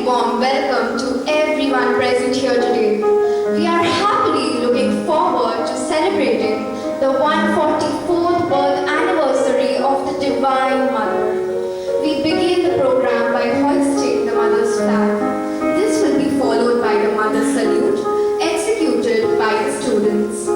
warm welcome to everyone present here today. We are happily looking forward to celebrating the 144th birth anniversary of the Divine Mother. We begin the program by hoisting the Mother's flag. This will be followed by the Mother Salute, executed by the students.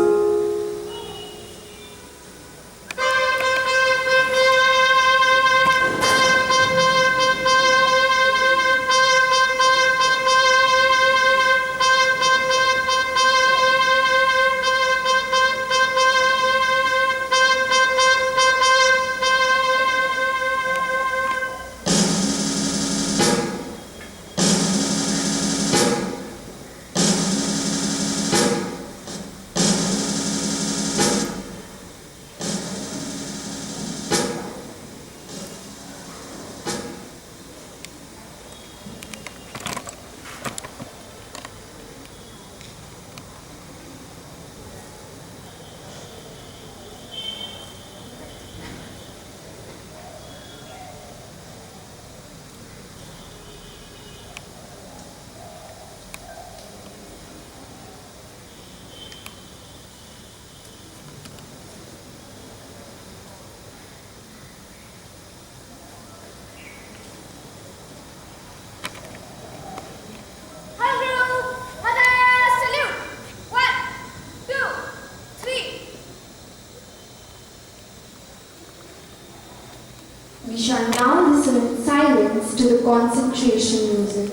We shall now listen in silence to the concentration music.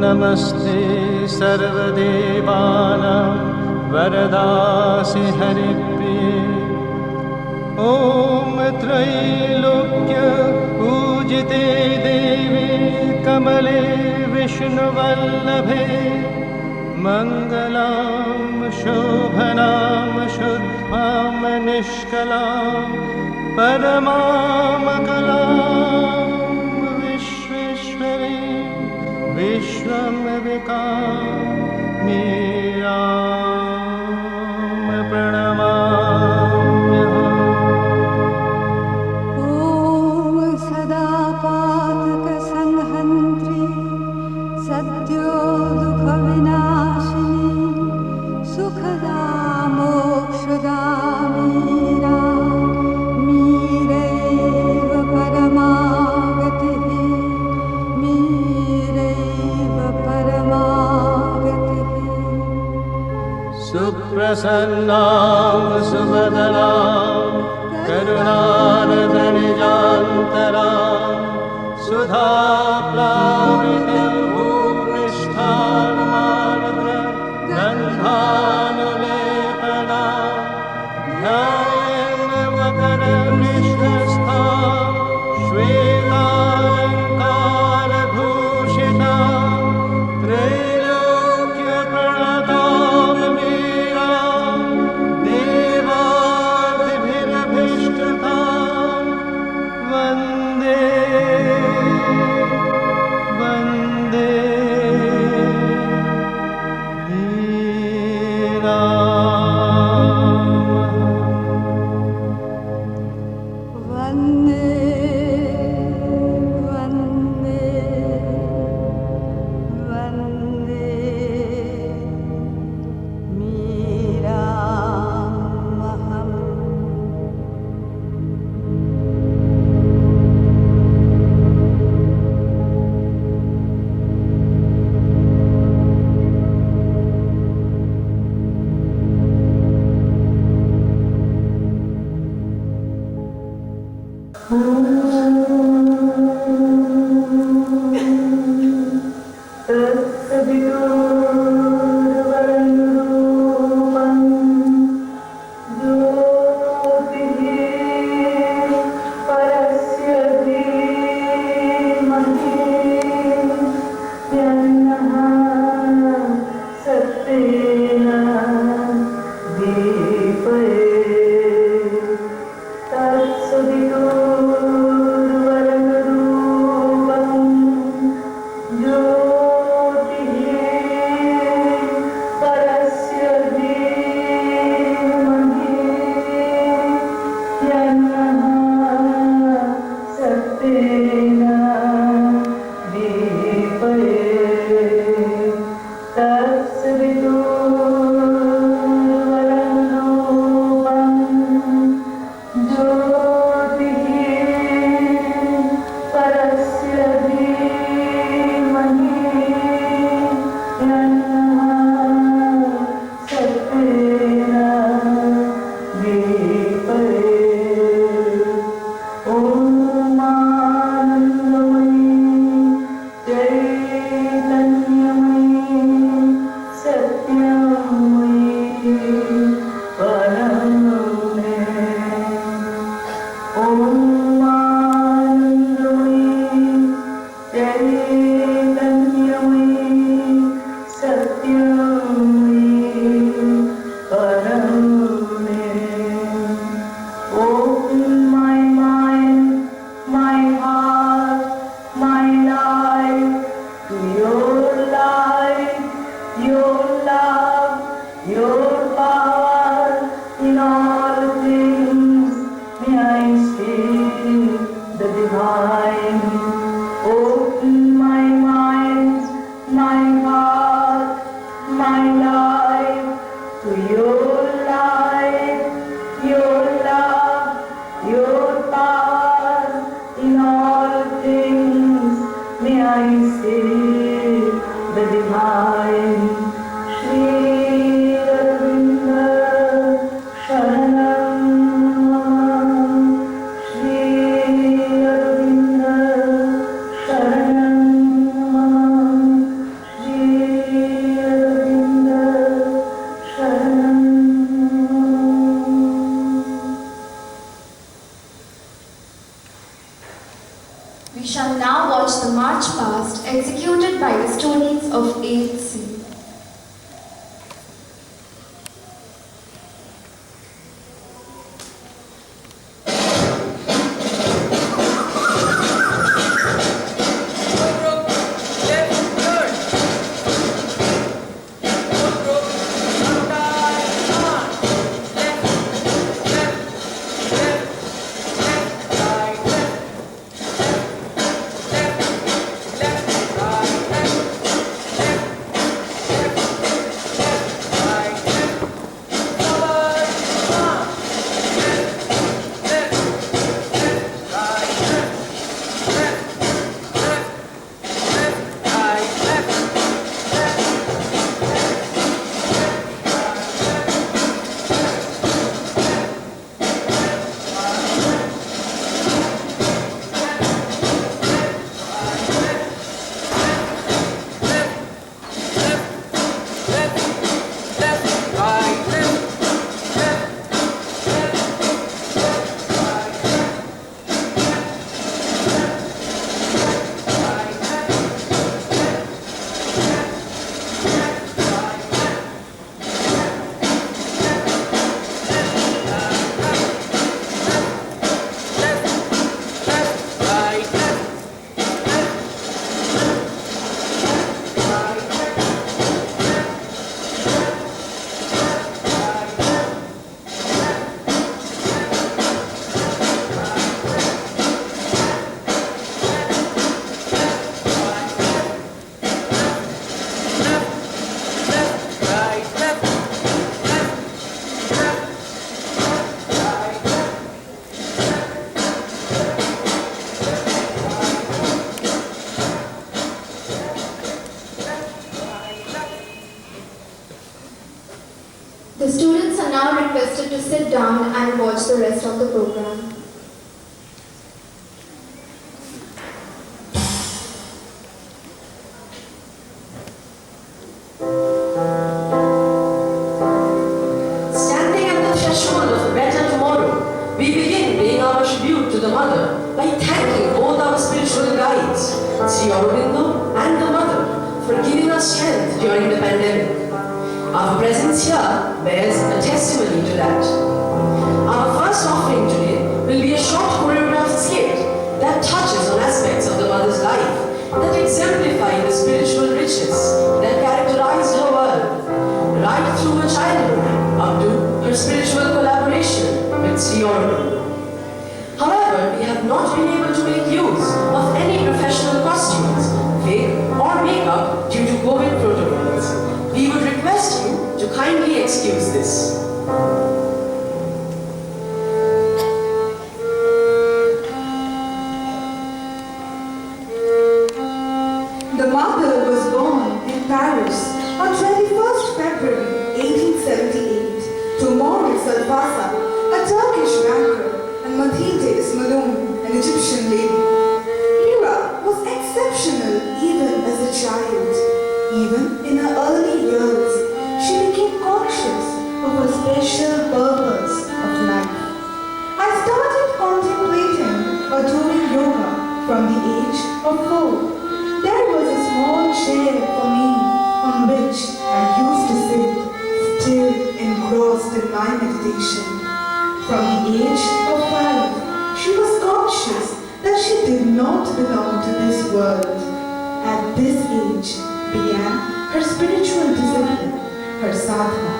नमस्ते सर्वदेवानां वरदासि हरिप्रिये ॐ त्रैलोक्य पूजिते देवी कमले विष्णुवल्लभे मङ्गलां शोभनां शुद्धां निष्कलां परमां कलां विश्वम्भविकामिरां प्रणमाम्यहम्। ॐ सदा पातकसंहन्त्री सद्यो दुःखविनाशिनी सुखदा Mokshada Meera मीरैव परमागतिः सुप्रसन्नां सुवदनां करुणानदनिजान्तरां सुधाप्लाविनीं भूपृष्ठान्मार्द्रगन्धानुलेपनां ध्यायेन वकरनिष्ठस्थां श्वेतालङ्कारभूषितां your power in all things. May I see the divine. Open my mind, my heart, my life to your light, your love, your power in all things. May I see the divine. Sri Aurobindo Sharanam. Sri Aurobindo Sharanam. Sri Aurobindo Sharanam. We shall now watch the March Past executed by the students of 8th C. The students are now requested to sit down and watch the rest of the program. Standing at the threshold of a better tomorrow, we begin paying our tribute to the Mother by thanking both our spiritual guides, Sri Aurobindo and the Mother, for giving us strength during the pandemic. Our presence here bears a testimony to that. Our first offering today will be a short choreographed skit that touches on aspects of the Mother's life that exemplify the spiritual riches that characterized her world, right through her childhood up to her spiritual collaboration with Sri Aurobindo. However, we have not been able to make use of any professional costumes, wig or makeup due to COVID protocols. We would request you to kindly excuse this. The Mother was born in Paris on 21st February 1878 to Maurice Alfasa, a Turkish banker, and Mathilde Ismailon, an Egyptian lady. Mira was exceptional even as a child. Even in her early years, she became conscious of her special purpose of life. I started contemplating or doing yoga from the age of 4. There was a small chair for me on which I used to sit, still engrossed in my meditation. From the age of 5, she was conscious that she did not belong to this world. At this age began her spiritual discipline, her sadhana.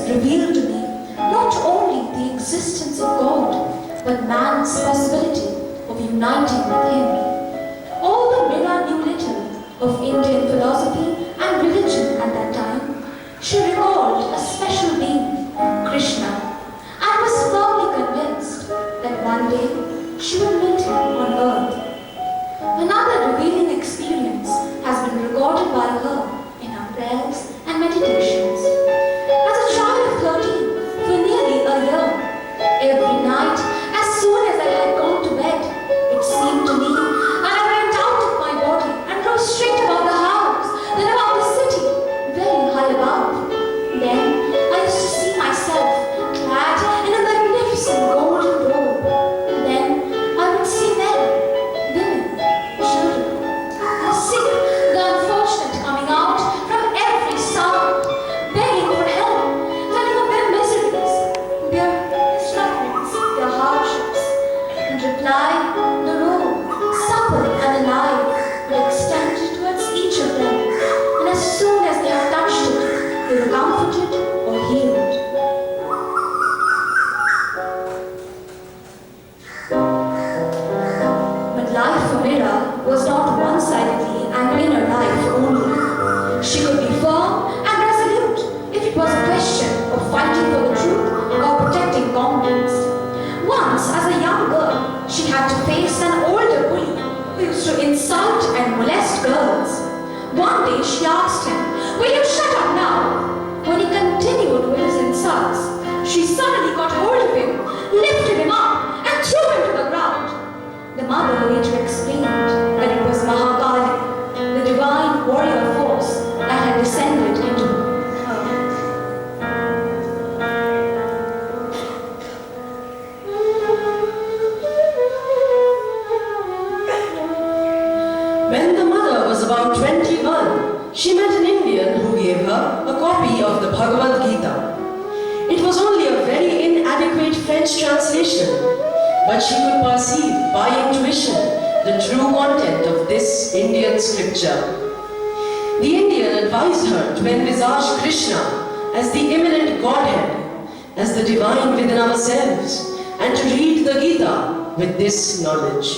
revealed to me not only the existence of God, but man's possibility of uniting with Him. Although Mira knew little of Indian philosophy and religion at that time, she recalled a special being, Krishna, and was firmly convinced that one day she would meet him on earth. Another revealing experience has been recorded by her in her prayers and meditations. As a child of 13, for nearly a year, every night, as soon as I had gone to bed, it seemed to me, and I went out of my body and rose straight above the house, then above the city, very high above. Then I used to see myself clad in a magnificent golden robe. Then I would see men, women, children, the sick, the unfortunate coming out from every side, begging for help, telling of their miseries, their sufferings, their hardships. In reply, the robe, supple and alive, would extend towards each of them, and as soon as they had touched it, they were comforted or healed. But life for Mira was not one-sidedly an inner life only. She could be firm and resolute if it was a question of fighting for the truth or protecting comrades. Once, as a young girl, she had to face an older bully who used to insult and molest girls. One day she asked him, "Will you shut up now?" When he continued with his insults, she suddenly got hold of him, lifted him up, and threw him to the ground. The mother later explained that it was Mahakali, the divine warrior force that had descended into her. When the mother was about 21, she met an Indian who gave her a copy of the Bhagavad Gita. It was only a very inadequate French translation, but she could perceive by intuition the true content of this Indian scripture. The Indian advised her to envisage Krishna as the immanent Godhead, as the divine within ourselves, and to read the Gita with this knowledge.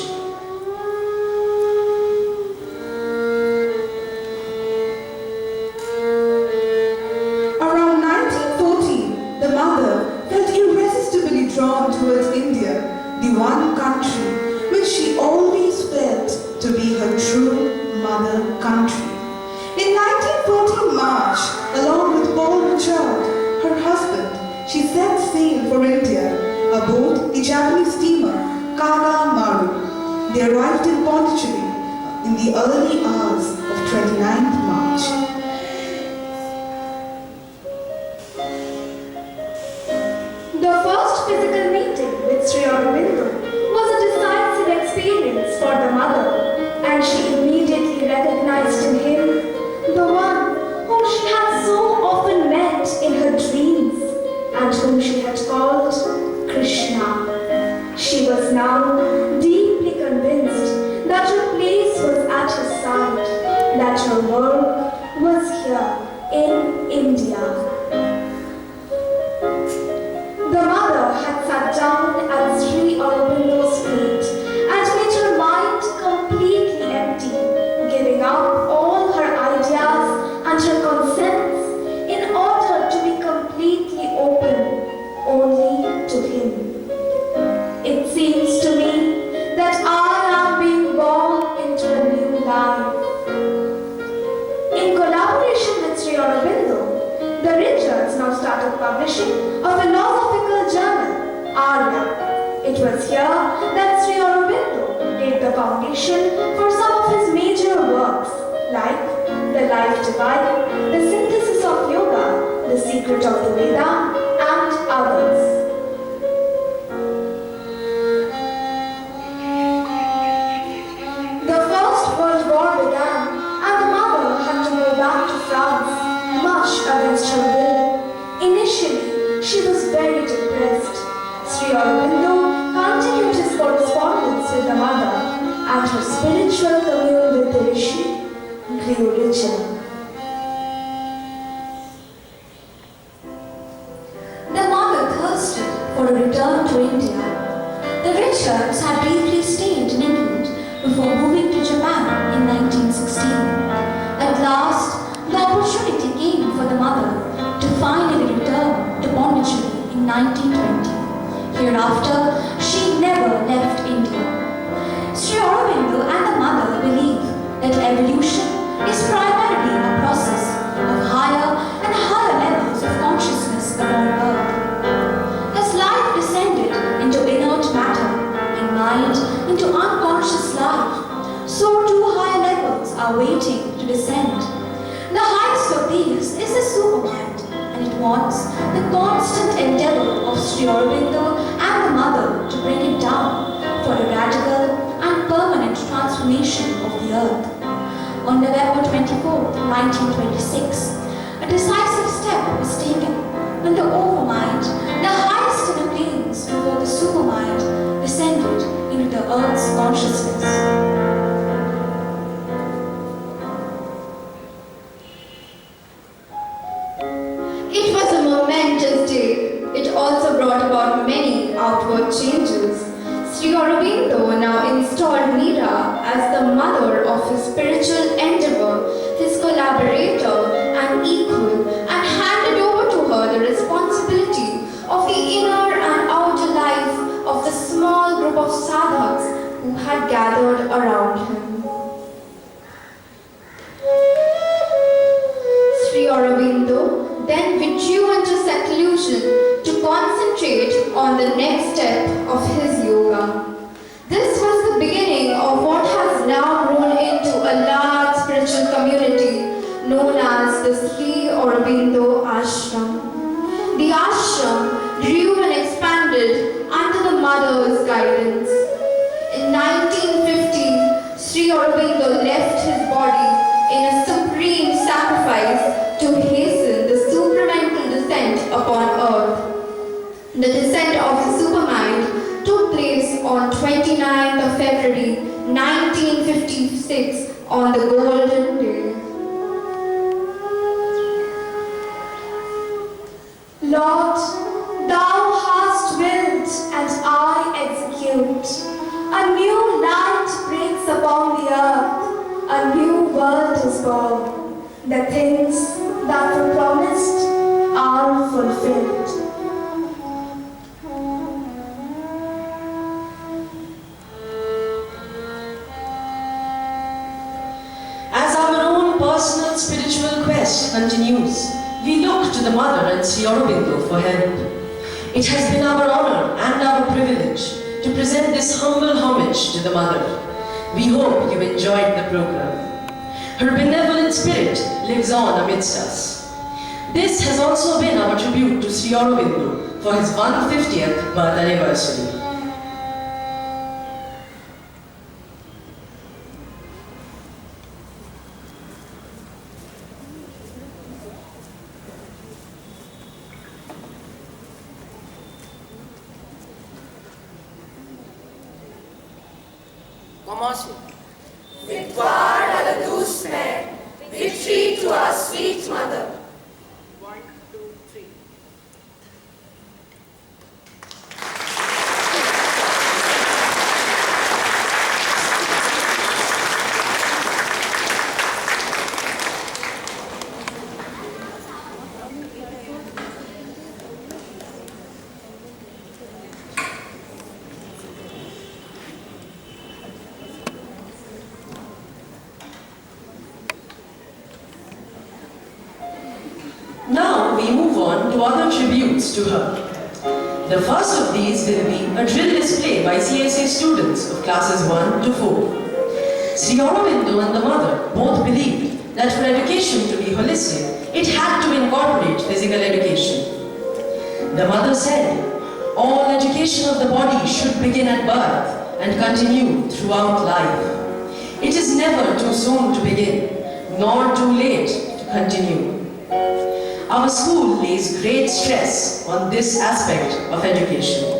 Around 1914, the mother felt irresistibly drawn towards India, the one country which she always felt to be her true mother country. In 1914 March, along with Paul Richard, her husband, she set sail for India aboard the Japanese steamer Kaga Maru. They arrived in Pondicherry in the early hours of 29th March. The first physical meeting with Sri Aurobindo was a decisive experience for the mother, and she immediately recognized in him the one whom she had so often met in her dreams and whom she had called Krishna. She was now deeply convinced that her place was at his side, that her work was here in India. The mother had sat down at Sri Aurobindo's feet and made her mind completely empty, giving up all her ideas and her consents in order to be completely open only to him. It seems to me that I am being born into a new life. In collaboration with Sri Aurobindo, the Richards now started publishing a philosophical journal, Arya. It was here that Sri Aurobindo laid the foundation for some of his major works, like The Life Divine, The Synthesis of Yoga, The Secret of the Veda, and others. The First World War began, and the mother had to go back to France, much against her will. Initially, she was very depressed. Sri Aurobindo continued his correspondence with the mother, and her spiritual commune with the Rishi grew richer. for a return to India. The Richards had briefly stayed in England before moving to Japan in 1916. At last, the opportunity came for the mother to finally return to Pondicherry in 1920. Hereafter, she never left India. Sri Aurobindo and the mother believe that evolution is primarily a process of higher and higher levels of consciousness upon earth. As life descended into inert matter and mind into unconscious life, so too higher levels are waiting to descend. The highest of these is the supermind, and it wants the constant endeavor of Sri Aurobindo and the mother to bring it down for a radical and permanent transformation of the earth. On November 24, 1926, a decisive step was taken when the overmind, the highest in the planes before the supermind, descended into the earth's consciousness. It was a momentous day. It also brought about many outward changes. Sri Aurobindo now installed Meera as the mother of his spiritual endeavor, his collaborator and equal, and handed over to her the responsibility of the inner and outer life of the small group of sadhaks who had gathered around him. Sri Aurobindo then withdrew into seclusion to concentrate on the next step of his yoga. This was the beginning of what has now grown into a large spiritual community known as the Sri Aurobindo Ashram. The ashram grew and expanded under the mother's guidance. In 1950, Sri Aurobindo left his body in a supreme sacrifice to hasten the supramental descent upon earth. The descent of the supermind took place on 29th of February 1956 on the Golden Day. Lord, thou hast willed and I execute. A new light breaks upon the earth, a new world is born. The things that were promised are fulfilled. As our own personal spiritual quest continues, we look to the Mother and Sri Aurobindo for help. It has been our honor and our privilege to present this humble homage to the Mother. We hope you enjoyed the program. Her benevolent spirit lives on amidst us. This has also been our tribute to Sri Aurobindo for his 150th birth anniversary. Commencez. Victoire à la douce mère, victory to our sweet mother. 1, 2, 3. Now we move on to other tributes to her. The first of these will be a drill display by CSA students of classes 1 to 4. Sri Aurobindo and the Mother both believed that for education to be holistic, it had to incorporate physical education. The Mother said, all education of the body should begin at birth and continue throughout life. It is never too soon to begin, nor too late to continue. Our school lays great stress on this aspect of education.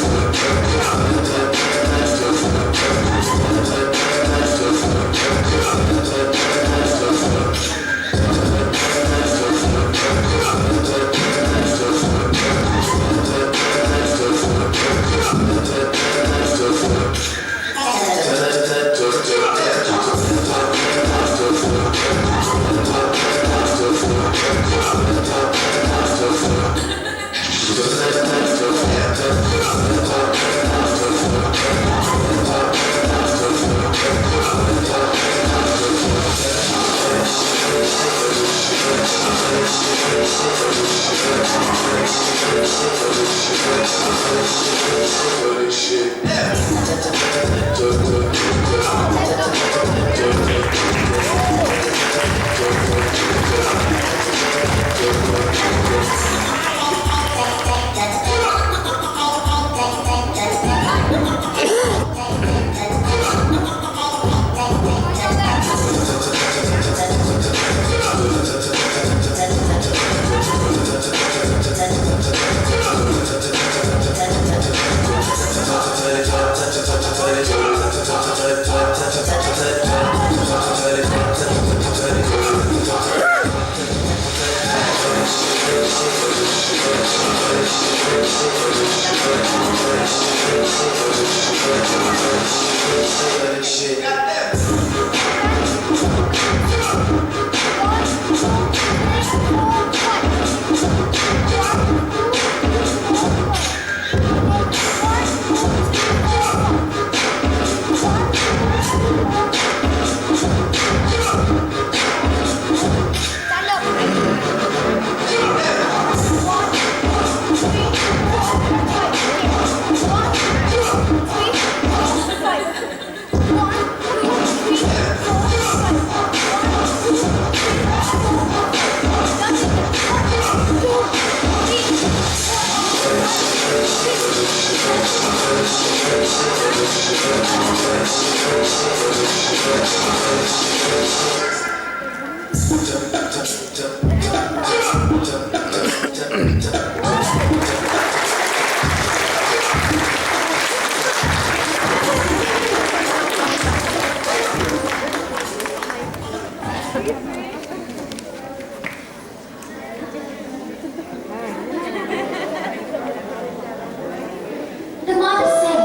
The mother said,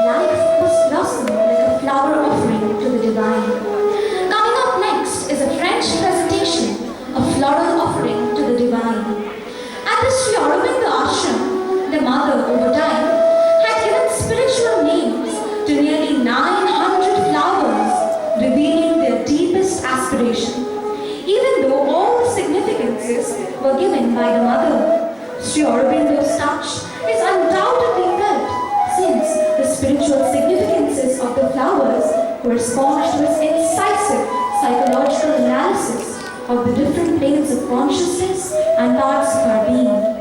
life must blossom like a flower offering to the divine. Coming up next is a French presentation, a floral offering to the divine. At the Sri Aurobindo ashram, the mother over time had given spiritual names to nearly 900 flowers, revealing their deepest aspiration. Even though all the significances were given by the mother, Sri Aurobindo's touch is undoubtedly felt, since the spiritual significances of the flowers correspond to its incisive psychological analysis of the different planes of consciousness and parts of our being.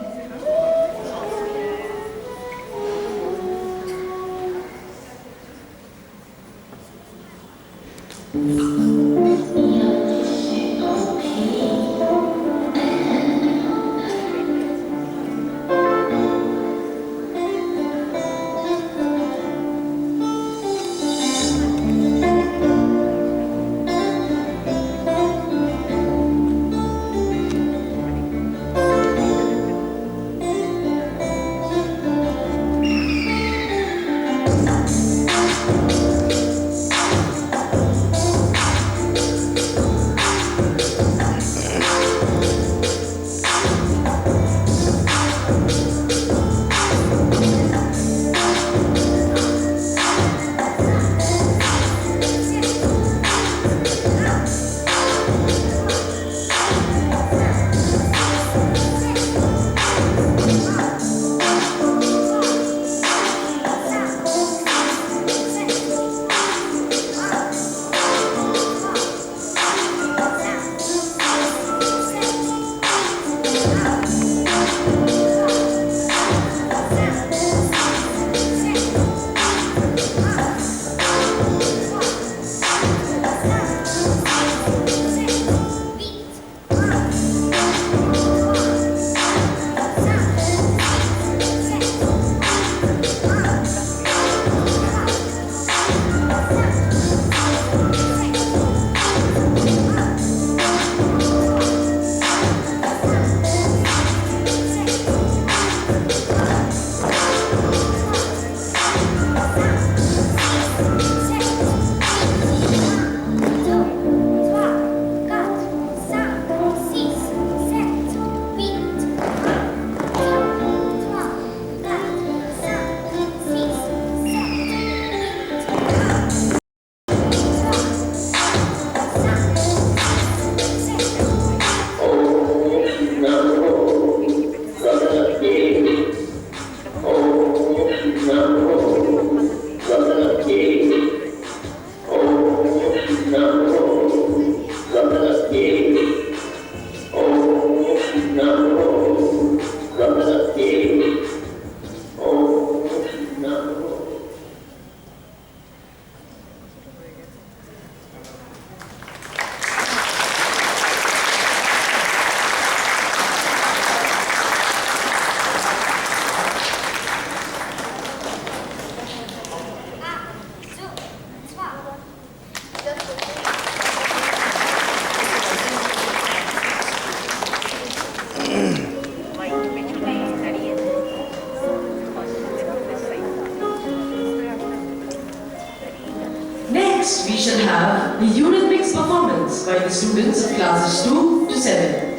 Next, we shall have the Eurythmics performance by the students of classes 2 to 7.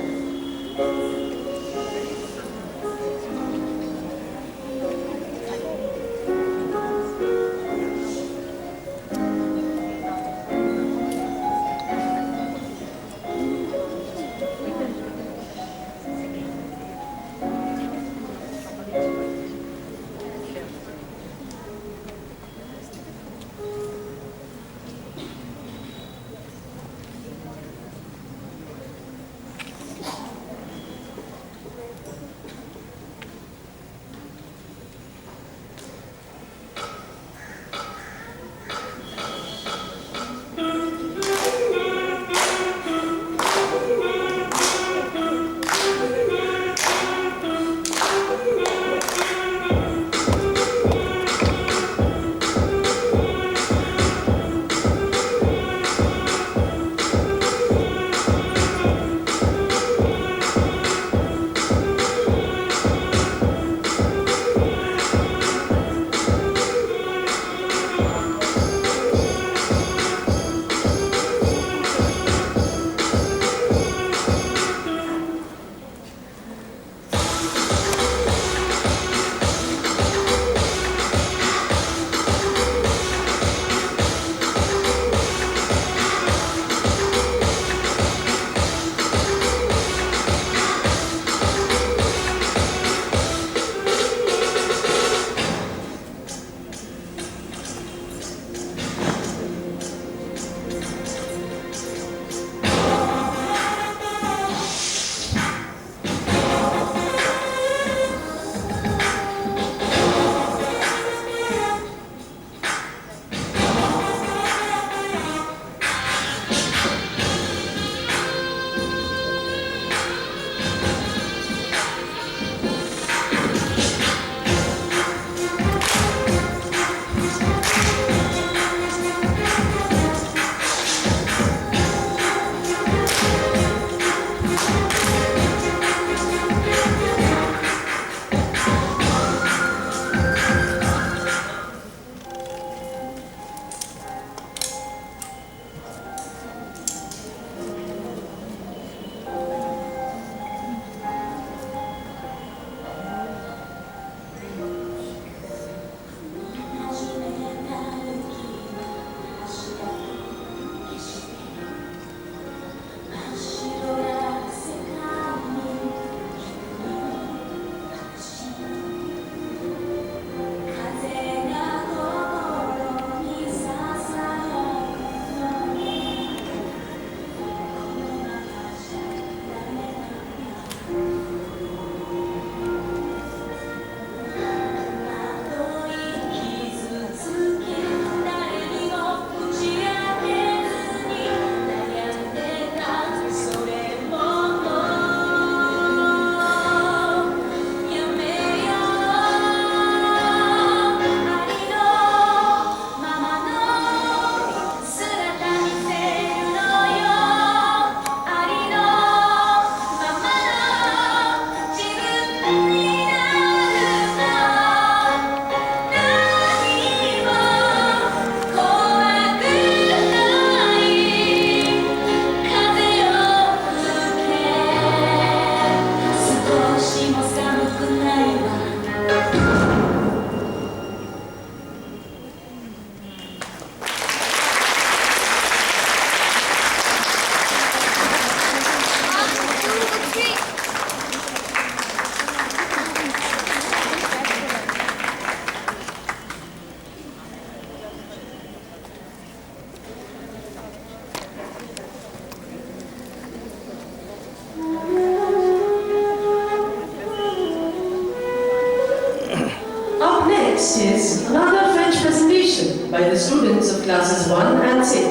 Next is another French presentation by the students of classes 1 and 6.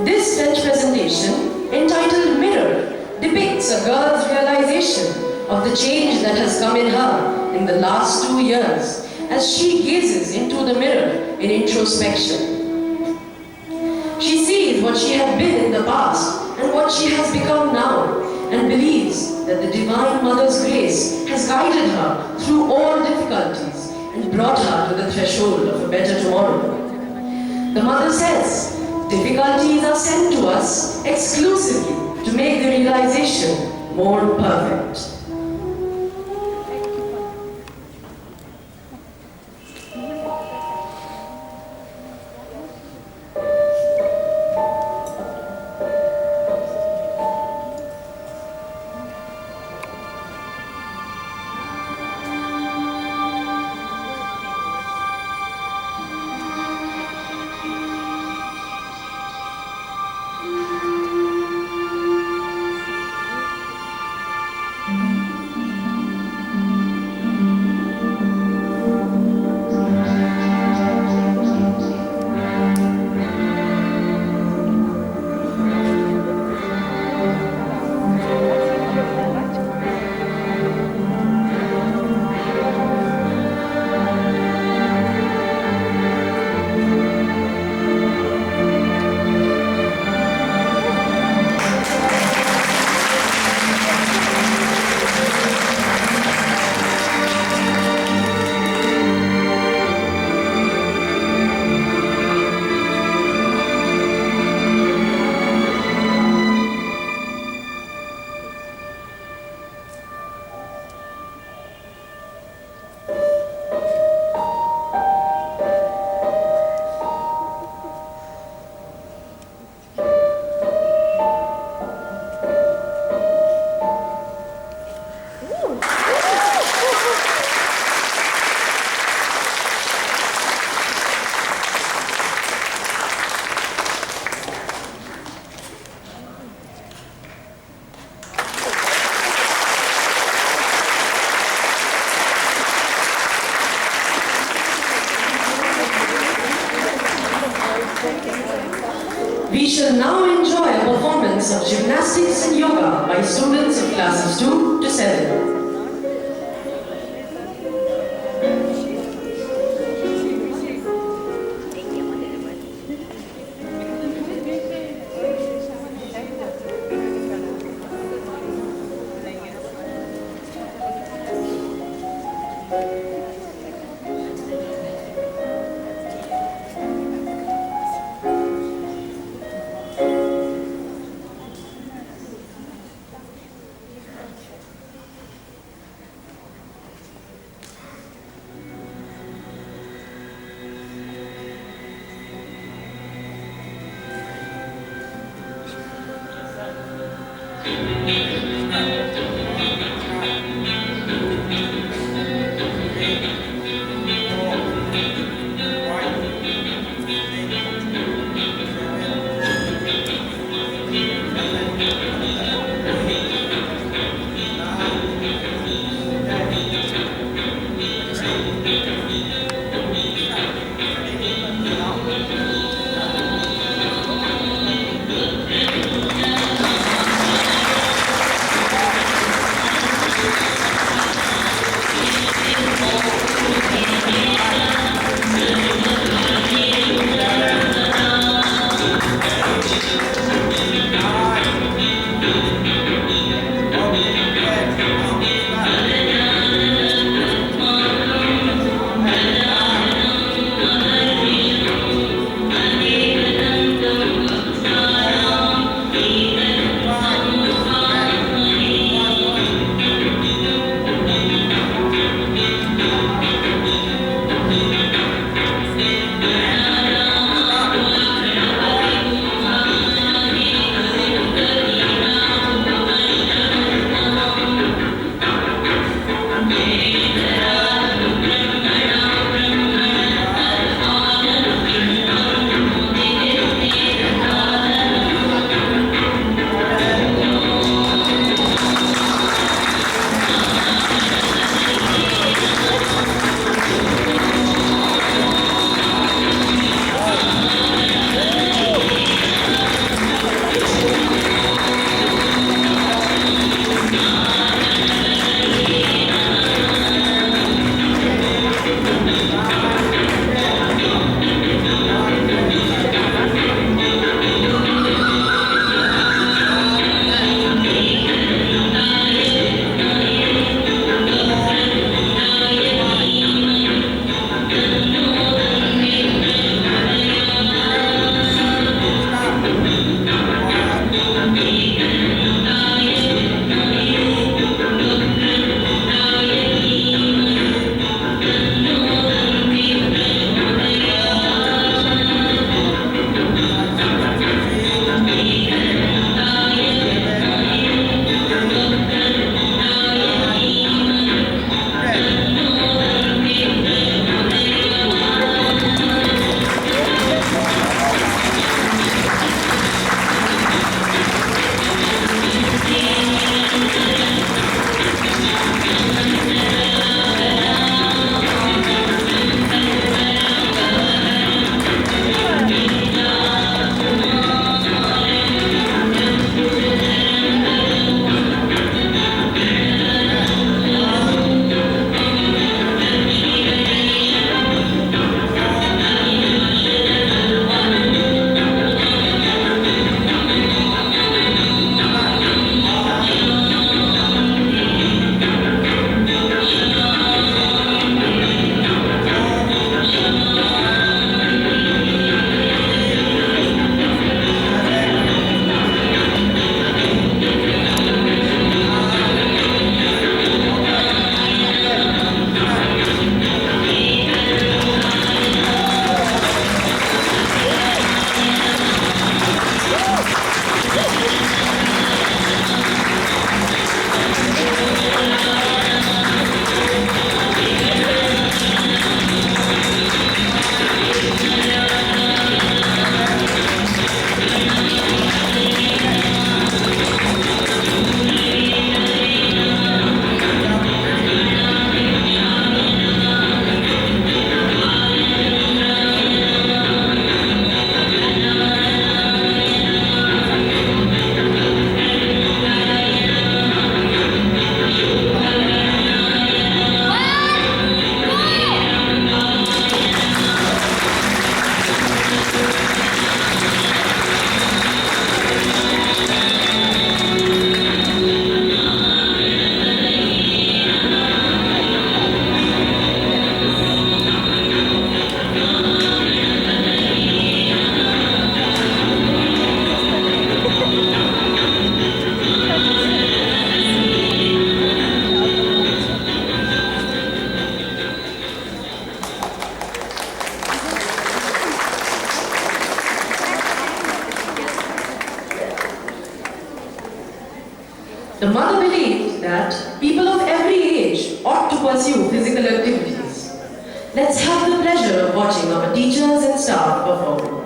This French presentation, entitled Mirror, depicts a girl's realization of the change that has come in her in the last 2 years as she gazes into the mirror in introspection. She sees what she had been in the past and what she has become now, and believes that the Divine Mother's grace has guided her through all difficulties and brought her to the threshold of a better tomorrow. The mother says, difficulties are sent to us exclusively to make the realization more perfect. We shall now enjoy a performance of gymnastics and yoga by students of classes 2 to 7. The mother believed that people of every age ought to pursue physical activities. Let's have the pleasure of watching our teachers and staff perform.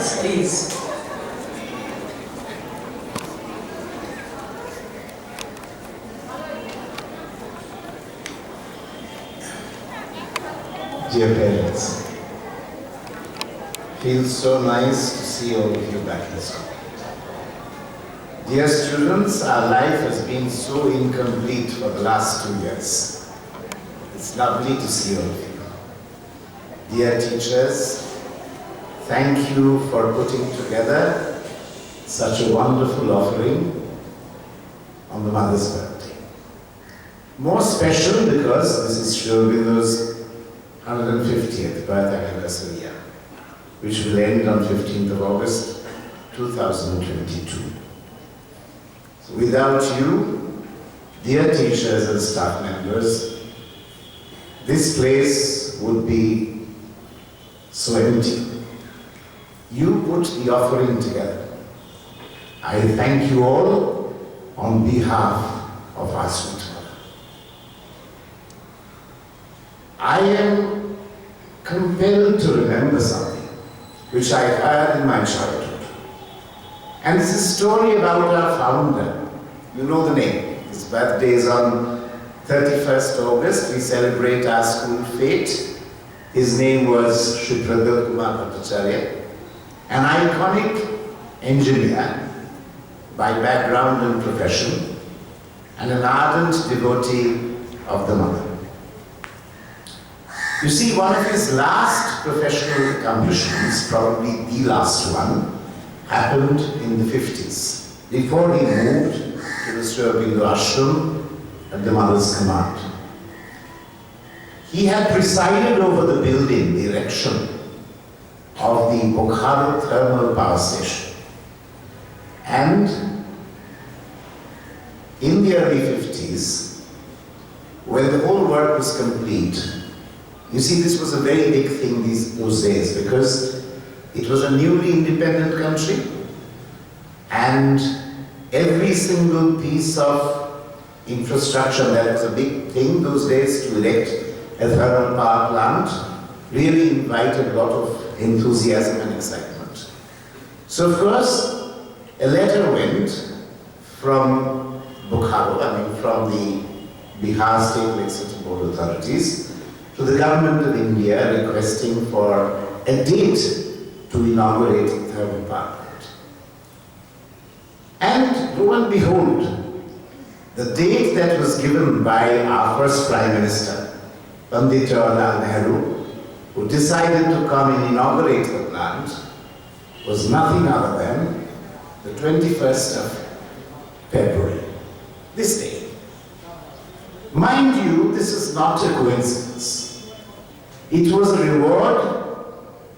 parents, please. Dear parents, feels so nice to see all of you back in school. Dear students, our life has been so incomplete for the last 2 years. It's lovely to see all of you. Dear teachers, thank you for putting together such a wonderful offering on the Mother's birthday. More special because this is Sri Aurobindo's 150th birth anniversary year, which will end on 15th of August 2022. So without you, dear teachers and staff members, this place would be so empty. You put the offering together. I thank you all on behalf of our sweet mother. I am compelled to remember something which I heard in my childhood. And it's a story about our founder. You know the name. His birthday is on 31st August. We celebrate our school fete. His name was Sri Kumar Bhattacharya, an iconic engineer by background and profession, and an ardent devotee of the mother. You see, one of his last professional accomplishments, probably the last one, happened in the 50s, before he moved to the Sri Aurobindo ashram at the mother's command. He had presided over the building, the erection of the Bokaro thermal power station. And in the early 50s, when the whole work was complete, you see, this was a very big thing those days because it was a newly independent country and every single piece of infrastructure, that was a big thing those days to erect a thermal power plant, really invited a lot of enthusiasm and excitement. So of course, a letter went from Bokaro, from the Bihar State Electricity Board authorities, to the government of India requesting for a date to inaugurate the thermal power plant. And lo and behold, the date that was given by our first Prime Minister, Pandit Jawaharlal Nehru, who decided to come and inaugurate the plant, was nothing other than the 21st of February, this day. Mind you, this is not a coincidence. It was a reward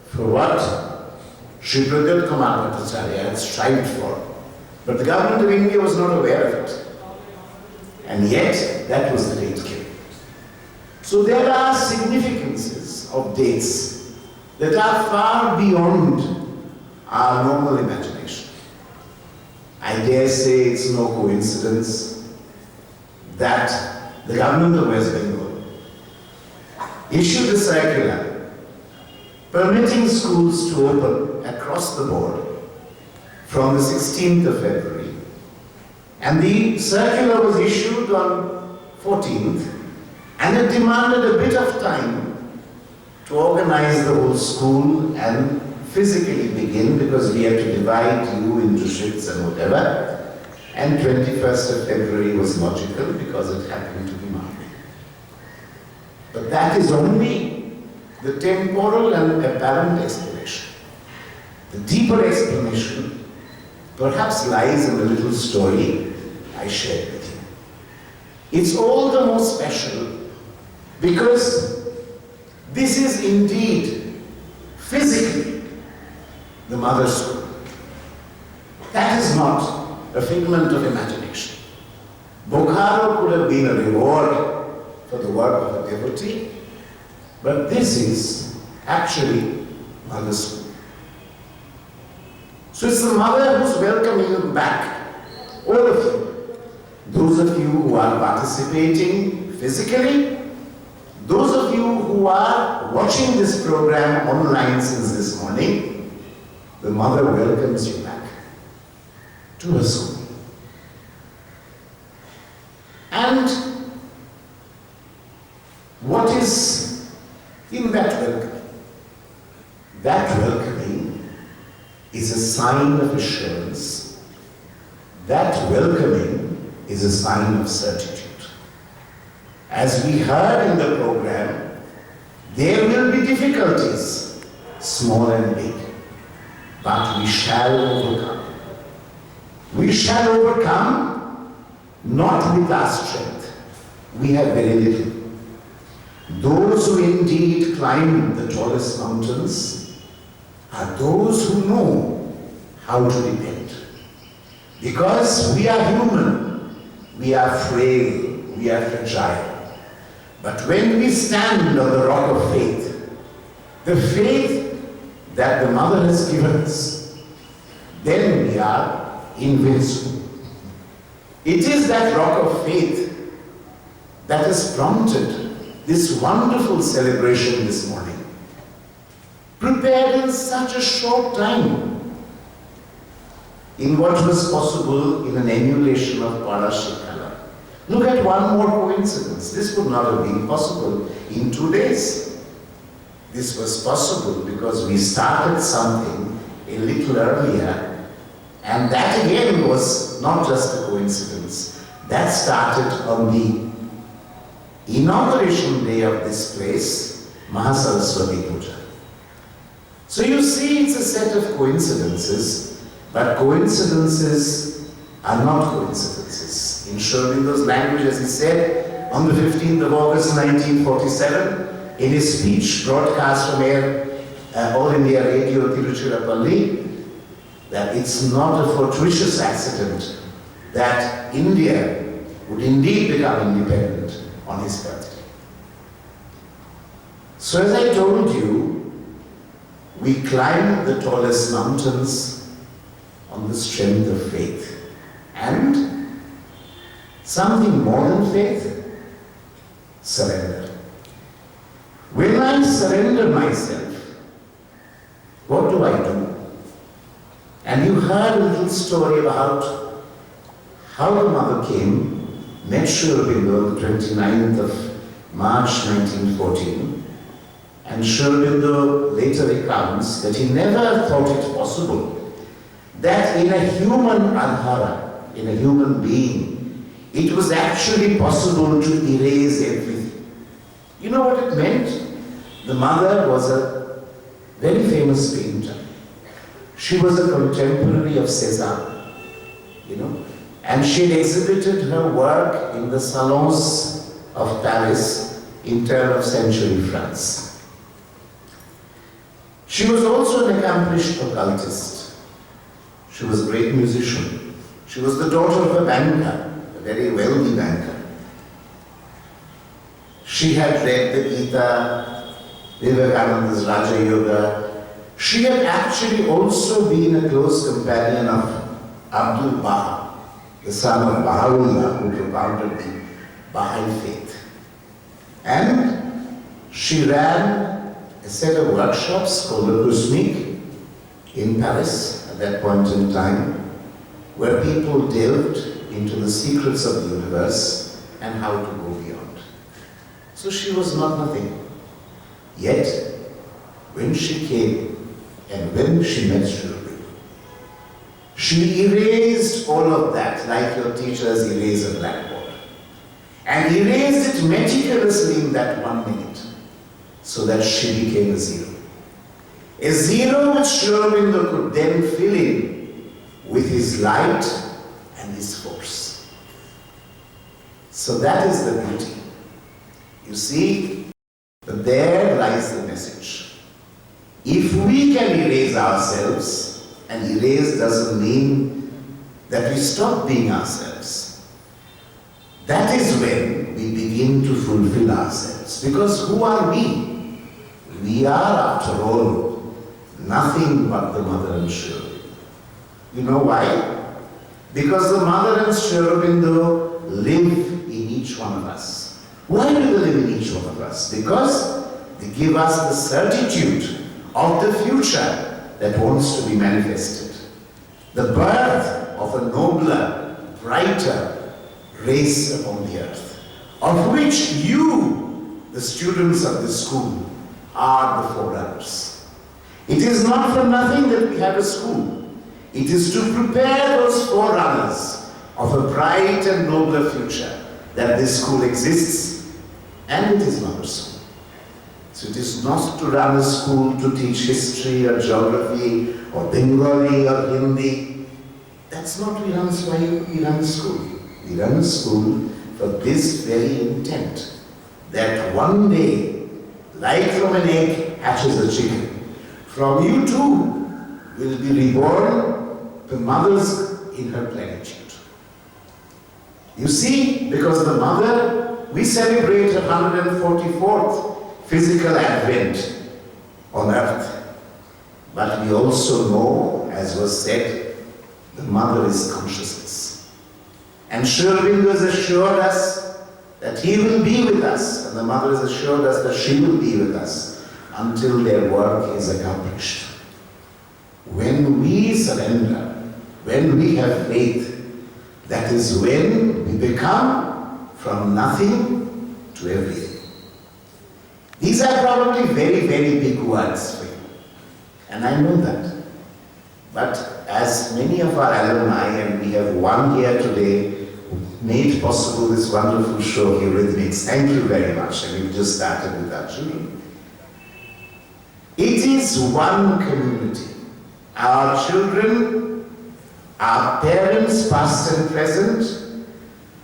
for what Sri Kumar Bhattacharya had strived for. But the government of India was not aware of it. And yet, that was the date given. So there are significances of dates that are far beyond our normal imagination. I dare say it's no coincidence that the government of West Bengal issued a circular permitting schools to open across the board from the 16th of February. And the circular was issued on 14th, and it demanded a bit of time to organize the whole school and physically begin, because we had to divide you into shifts and whatever. And 21st of February was logical because it happened to be Monday. But that is only the temporal and apparent explanation. The deeper explanation perhaps lies in the little story I shared with you. It's all the more special because this is indeed physically the mother's school. That is not a figment of imagination. Bokaro could have been a reward for the work of a devotee, but this is actually mother's school. So it's the mother who's welcoming you back, all of you. Those of you who are participating physically, those of you who are watching this program online since this morning, the mother welcomes you back to her school. And what is in that welcoming? That welcoming is a sign of assurance. That welcoming is a sign of certitude. As we heard in the program, there will be difficulties, small and big, but we shall overcome. We shall overcome not with our strength. We have very little. Those who indeed climb the tallest mountains are those who know how to depend. Because we are human, we are frail, we are fragile. But when we stand on the rock of faith, the faith that the Mother has given us, then we are invincible. It is that rock of faith that has prompted this wonderful celebration this morning, prepared in such a short time, in what was possible in an emulation of Parashikala. Look at one more coincidence. This would not have been possible in 2 days. This was possible because we started something a little earlier, and that again was not just a coincidence. That started on the inauguration day of this place, Mahasaraswati Puja. So you see, it's a set of coincidences, but coincidences are not coincidences. In Sri Aurobindo's language, as he said, on the 15th of August 1947, in his speech broadcast from All India Radio Tiruchirappalli, that it's not a fortuitous accident that India would indeed become independent on his birthday. So as I told you, we climb the tallest mountains on the strength of faith. And something more than faith, surrender. When I surrender myself, what do I do? And you heard a little story about how the Mother came, met Sri Aurobindo the 29th of March 1914, and Sri Aurobindo later recounts that he never thought it possible that in a human adhara, in a human being, it was actually possible to erase everything. You know what it meant? The Mother was a very famous painter. She was a contemporary of Cézanne, and she had exhibited her work in the salons of Paris in turn of century France. She was also an accomplished occultist. She was a great musician. She was the daughter of a banker, a very wealthy banker. She had read the Gita, Vivekananda's Raja Yoga. She had actually also been a close companion of Abdul Baha, the son of Baha'u'llah, who propounded the Baha'i faith. And she ran a set of workshops called the Cosmique in Paris at that point in time, where people delved into the secrets of the universe and how to go beyond. So she was not nothing. Yet, when she came and when she met Sri Aurobindo, she erased all of that like your teachers erase a blackboard, and erased it meticulously in that 1 minute, so that she became a zero. A zero which Sri Aurobindo could then fill in with his light and his force. So that is the beauty. You see, but there lies the message. If we can erase ourselves, and erase doesn't mean that we stop being ourselves, that is when we begin to fulfill ourselves. Because who are we? We are, after all, nothing but the Mother and Sri Aurobindo. You know why? Because the Mother and Sri Aurobindo live in each one of us. Why do they live in each one of us? Because they give us the certitude of the future that wants to be manifested. The birth of a nobler, brighter race upon the earth, of which you, the students of this school, are the forerunners. It is not for nothing that we have a school. It is to prepare those forerunners of a bright and nobler future that this school exists, and it is not a school. So it is not to run a school to teach history or geography or Bengali or Hindi. That's not why we run a school. We run a school for this very intent, that one day, like from an egg hatches a chicken, from you too will be reborn the mothers in her plenitude. You see, because the mother, we celebrate her 144th physical advent on earth. But we also know, as was said, the mother is consciousness. And Sri Aurobindo has assured us that he will be with us, and the mother has assured us that she will be with us until their work is accomplished. When we surrender, when we have faith, that is when we become from nothing to everything. These are probably very, very big words for you, and I know that. But as many of our alumni, and we have one here today who made possible this wonderful show, Eurythmics, thank you very much, and we've just started with our children. It is one community. Our children, our parents, past and present,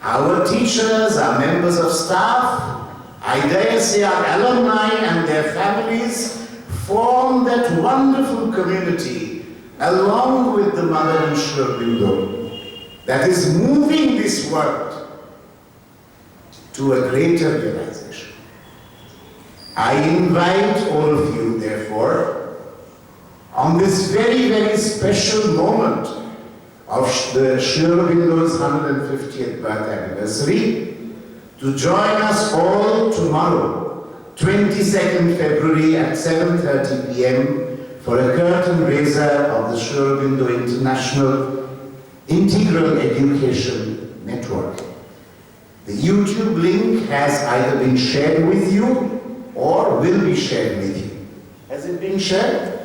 our teachers, our members of staff, I dare say our alumni and their families form that wonderful community along with the mother and Sri Aurobindo that is moving this world to a greater realization. I invite all of you, therefore, on this very, very special moment of the Sri Aurobindo's 150th birth anniversary, to join us all tomorrow, 22nd February at 7:30 p.m. for a curtain raiser of the Sri Aurobindo International Integral Education Network. The YouTube link has either been shared with you or will be shared with you. Has it been shared?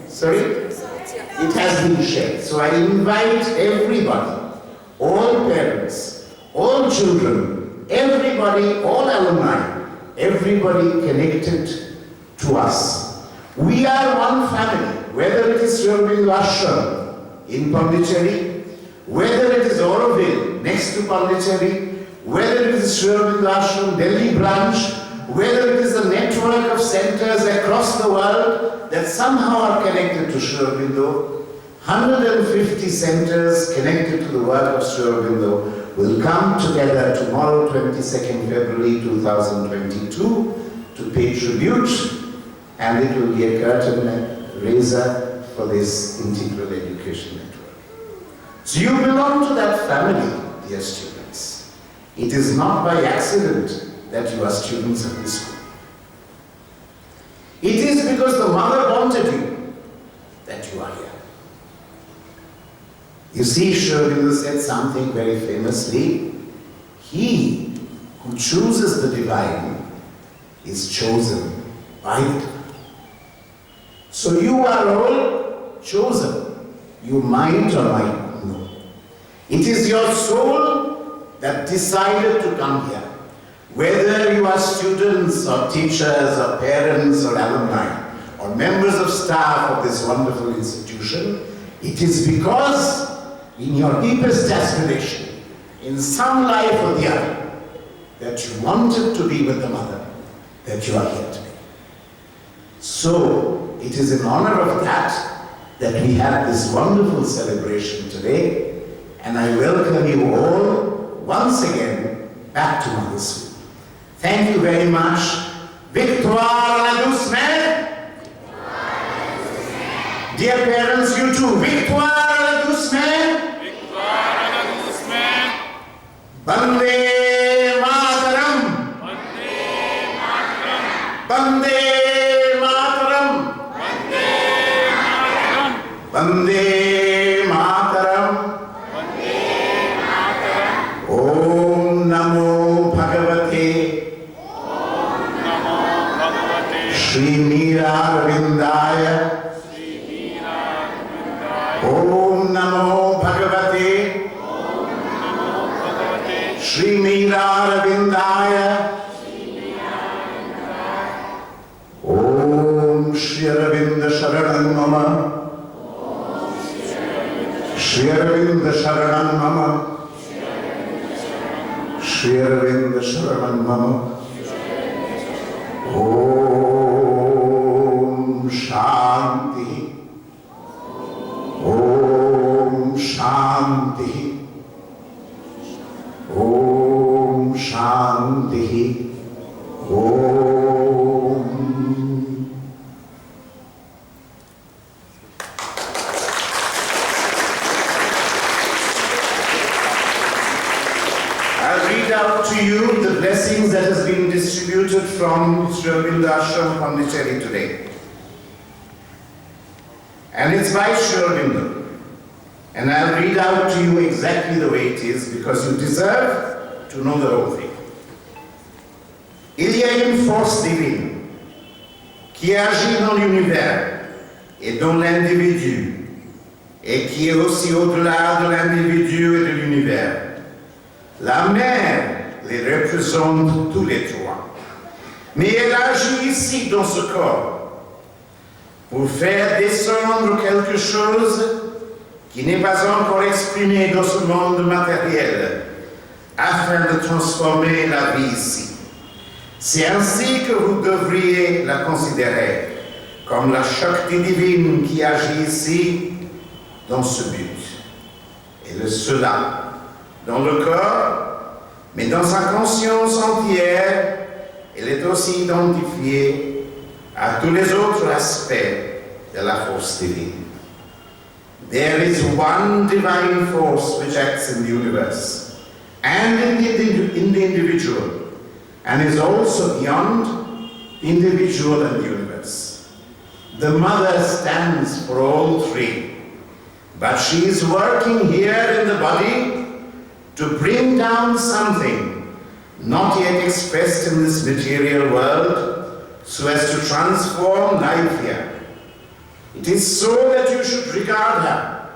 Sorry? It has been shared. So I invite everybody, all parents, all children, everybody, all alumni, everybody connected to us. We are one family, whether it is Sri Aurobindo Ashram in Pondicherry, whether it is Auroville next to Pondicherry, whether it is Sri Aurobindo Ashram Delhi branch, whether it is a network of centers across the world that somehow are connected to Sri Aurobindo, 150 centers connected to the work of Sri Aurobindo will come together tomorrow, 22nd February 2022, to pay tribute, and it will be a curtain raiser for this integral education network. So you belong to that family, dear students. It is not by accident that you are students of this school. It is because the mother wanted you that you are here. You see, Sri Aurobindo said something very famously. He who chooses the divine is chosen by the divine. So you are all chosen. You might or might not know. It is your soul that decided to come here. Whether you are students or teachers or parents or alumni or members of staff of this wonderful institution, it is because in your deepest aspiration, in some life or the other, that you wanted to be with the mother, that you are here today. So, it is in honor of that that we have this wonderful celebration today, and I welcome you all once again back to Mother's School. Thank you very much. Victoire la douce mère. Dear parents, you too. Victoire la douce mère. Victoire la douce mère. Bande Mataram. Vande Mataram. Bande Vande Mataram. Om Namo Bhagavate Sri Aurobindo. Om Namo Bhagavate Sri Aurobindo. Om Sri Aurobindo Sharanam Mama. Sri Aurobindo Sharanam Mama. Sri Aurobindo Sharanam Mama. Om Shanti. Om Shanti. Om Shanti. Om. I'll read out to you the blessings that has been distributed from Sri Aurobindo Ashram Pondicherry today. And it's by Sri Aurobindo. And I'll read out to you exactly the way it is because you deserve to know the whole thing. Il y a une force divine qui agit dans l'univers et dans l'individu et qui est aussi au-delà de l'individu et de l'univers. La mère les représente tous les trois. Mais elle agit ici dans ce corps pour faire descendre quelque chose qui n'est pas encore exprimé dans ce monde matériel afin de transformer la vie ici. C'est ainsi que vous devriez la considérer comme la Shakti divine qui agit ici dans ce but. Et cela dans le corps, mais dans sa conscience entière, elle est aussi identifiée à tous les autres aspects de la force divine. There is one divine force which acts in the universe and in the individual and is also beyond the individual and the universe. The mother stands for all three, but she is working here in the body to bring down something not yet expressed in this material world so as to transform life here. It is so that you should regard her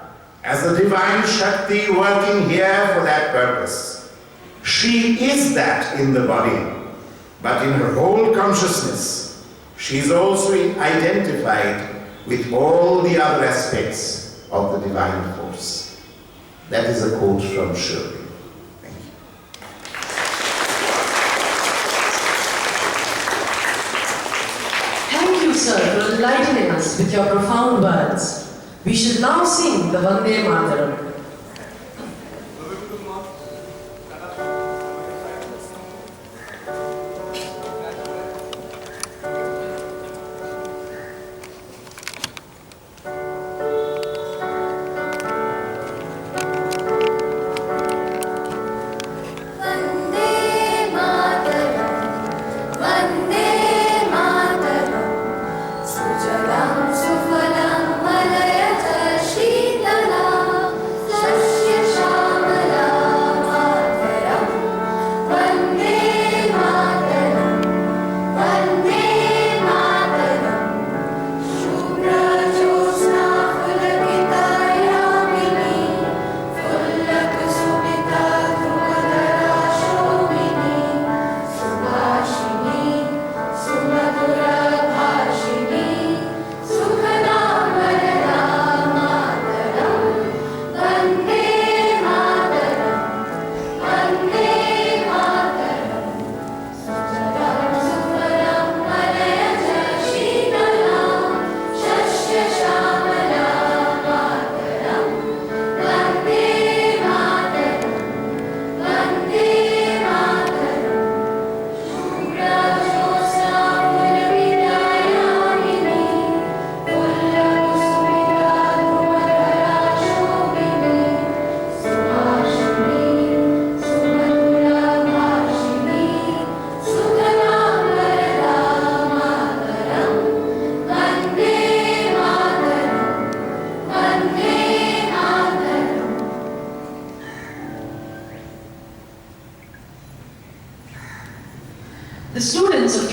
as the divine Shakti working here for that purpose. She is that in the body, but in her whole consciousness, she is also identified with all the other aspects of the divine force. That is a quote from Sri. Thank you. Thank you, sir, for enlightening us with your profound words. We should now sing the Vande Mataram. Sujalam Sufalam Malayata Shitala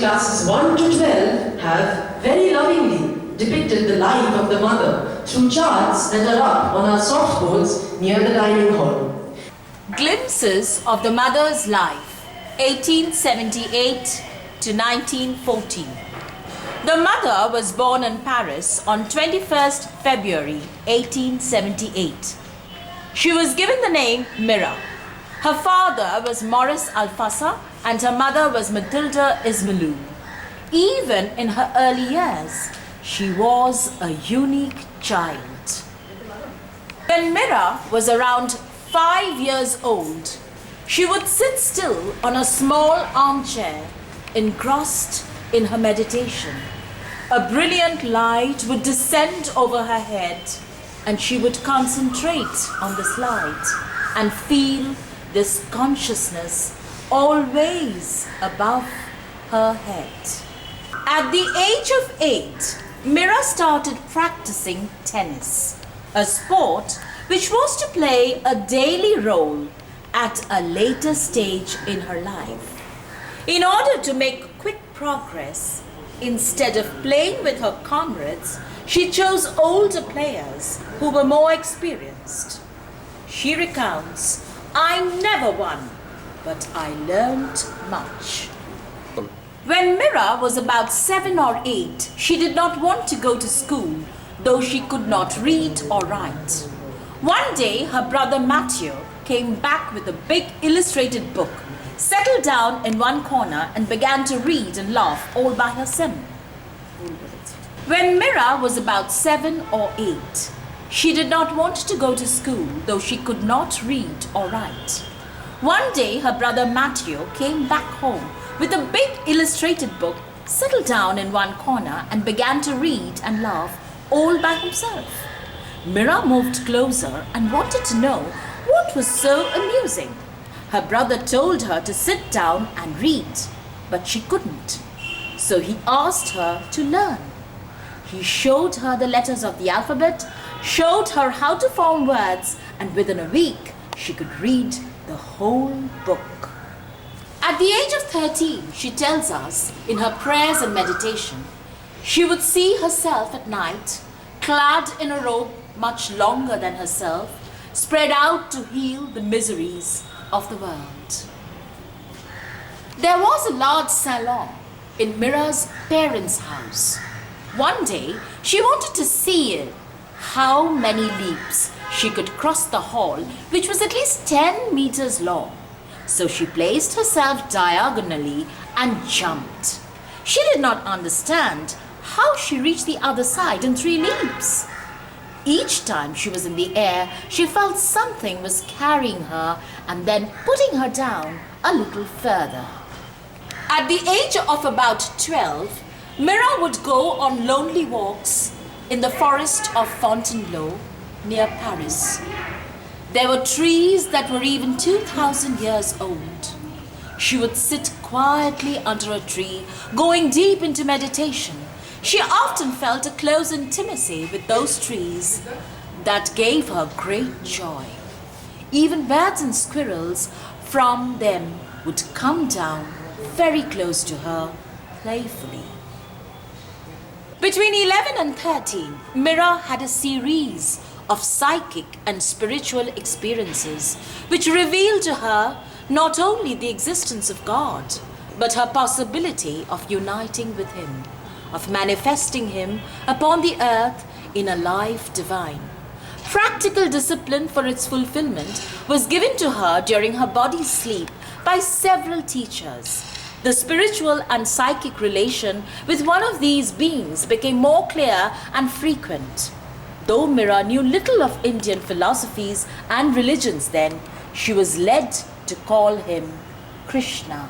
classes 1 to 12 have very lovingly depicted the life of the mother through charts that are up on our softboards near the dining hall. Glimpses of the mother's life, 1878 to 1914. The mother was born in Paris on 21st February 1878. She was given the name Mira. Her father was Maurice Alfassa and her mother was Matilda Ismailou. Even in her early years, she was a unique child. When Mira was around 5 years old, she would sit still on a small armchair, engrossed in her meditation. A brilliant light would descend over her head and she would concentrate on this light and feel this consciousness always above her head. At the age of 8, Mira started practicing tennis, a sport which was to play a daily role at a later stage in her life. In order to make quick progress, instead of playing with her comrades, she chose older players who were more experienced. She recounts, "I never won, but I learned much." When Mira was about 7 or 8, she did not want to go to school, though she could not read or write. One day, her brother Matthew came back with a big illustrated book, settled down in one corner and began to read and laugh all by herself. When Mira was about 7 or 8, she did not want to go to school, though she could not read or write. One day, her brother Matthew came back home with a big illustrated book, settled down in one corner and began to read and laugh all by himself. Mira moved closer and wanted to know what was so amusing. Her brother told her to sit down and read, but she couldn't. So he asked her to learn. He showed her the letters of the alphabet, showed her how to form words, and within a week, she could read the whole book. At the age of 13, she tells us, in her prayers and meditation, she would see herself at night, clad in a robe much longer than herself, spread out to heal the miseries of the world. There was a large salon in Mira's parents' house. One day, she wanted to see how many leaps she could cross the hall, which was at least 10 meters long. So she placed herself diagonally and jumped. She did not understand how she reached the other side in 3 leaps. Each time she was in the air, she felt something was carrying her and then putting her down a little further. At the age of about 12, Mira would go on lonely walks in the forest of Fontainebleau near Paris. There were trees that were even 2,000 years old. She would sit quietly under a tree, going deep into meditation. She often felt a close intimacy with those trees that gave her great joy. Even birds and squirrels from them would come down very close to her playfully. Between 11 and 13, Mira had a series of psychic and spiritual experiences which revealed to her not only the existence of God, but her possibility of uniting with Him, of manifesting Him upon the earth in a life divine. Practical discipline for its fulfillment was given to her during her body's sleep by several teachers. The spiritual and psychic relation with one of these beings became more clear and frequent. Though Mira knew little of Indian philosophies and religions then, she was led to call him Krishna.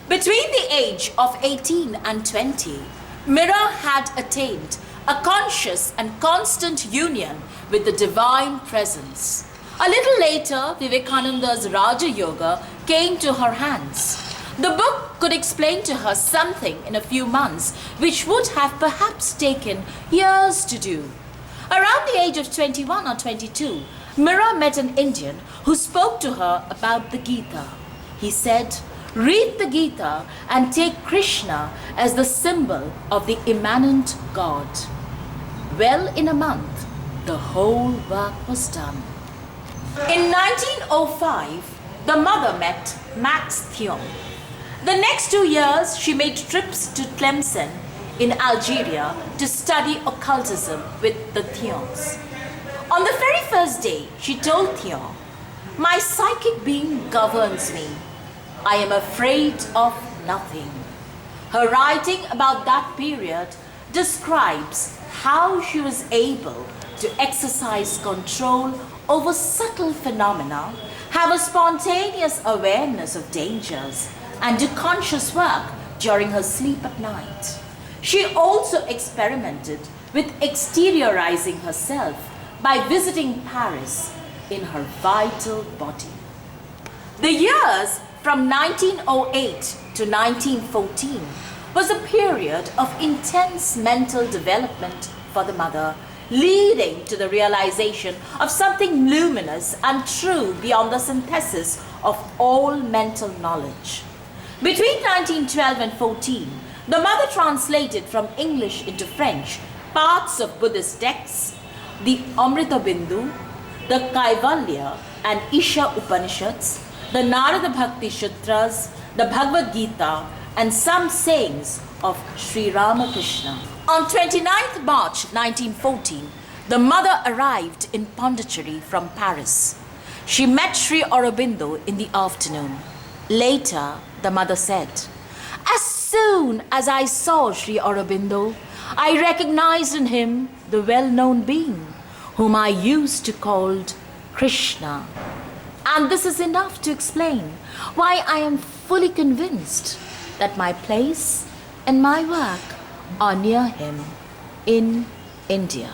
Between the age of 18 and 20, Mira had attained a conscious and constant union with the Divine Presence. A little later, Vivekananda's Raja Yoga came to her hands. The book could explain to her something in a few months, which would have perhaps taken years to do. Around the age of 21 or 22, Mira met an Indian who spoke to her about the Gita. He said, read the Gita and take Krishna as the symbol of the immanent God. Well, in a month, the whole work was done. In 1905, the mother met Max Thion. The next 2 years, she made trips to Tlemcen in Algeria to study occultism with the Thions. On the very first day, she told Thion, "My psychic being governs me. I am afraid of nothing." Her writing about that period describes how she was able to exercise control over subtle phenomena, have a spontaneous awareness of dangers, and do conscious work during her sleep at night. She also experimented with exteriorizing herself by visiting Paris in her vital body. The years from 1908 to 1914 was a period of intense mental development for the mother, leading to the realization of something luminous and true beyond the synthesis of all mental knowledge. Between 1912 and 14, the mother translated from English into French parts of Buddhist texts, the Amrita Bindu, the Kaivalya and Isha Upanishads, the Narada Bhakti Sutras, the Bhagavad Gita, and some sayings of Sri Ramakrishna. On 29th March 1914, the mother arrived in Pondicherry from Paris. She met Sri Aurobindo in the afternoon. Later, the mother said, "As soon as I saw Sri Aurobindo, I recognized in him the well-known being whom I used to call Krishna. And this is enough to explain why I am fully convinced that my place and my work are near him in India."